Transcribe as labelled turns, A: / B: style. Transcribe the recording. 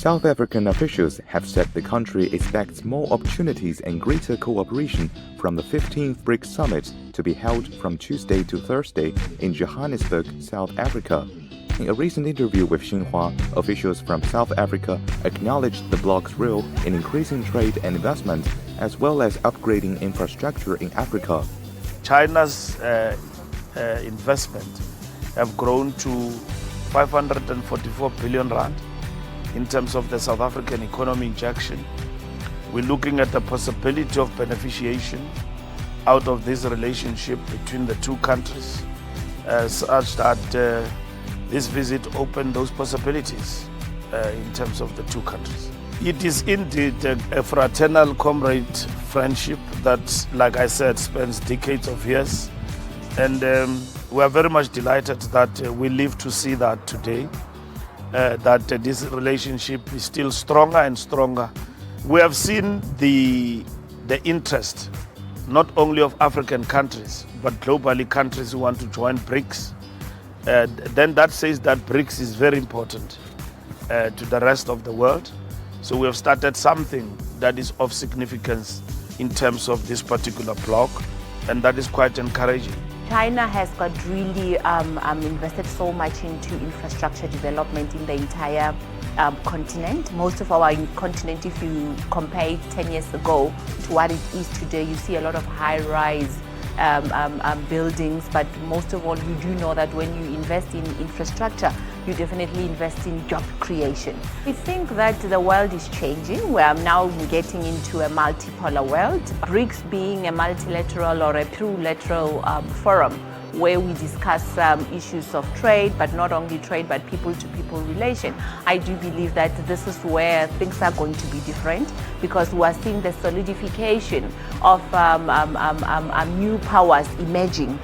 A: South African officials have said the country expects more opportunities and greater cooperation from the 15th BRICS Summit to be held from Tuesday to Thursday in Johannesburg, South Africa. In a recent interview with Xinhua, officials from South Africa acknowledged the bloc's role in increasing trade and investment, as well as upgrading infrastructure in Africa.
B: China's investment have grown to 544 billion rand in terms of the South African economy injection. We're looking at the possibility of beneficiation out of this relationship between the two countries, such that this visit opened those possibilities in terms of the two countries. It is indeed a fraternal comrade friendship that, like I said, spans decades of years. And we are very much delighted that we live to see that today, that this relationship is still stronger and stronger. We have seen the interest, not only of African countries, but globally countries who want to join BRICS. Then that says that BRICS is very important to the rest of the world. So we have started something that is of significance in terms of this particular bloc, and that is quite encouraging.
C: China has got really invested so much into infrastructure development in the entire continent. Most of our continent, if you compare it 10 years ago to what it is today, you see a lot of high-rise buildings, but most of all, you do know that when you invest in infrastructure, you definitely invest in job creation. We think that the world is changing. We are now getting into a multipolar world. BRICS being a multilateral or a plurilateral forum where we discuss issues of trade, but not only trade, but people-to-people relation. I do believe that this is where things are going to be different, because we are seeing the solidification of new powers emerging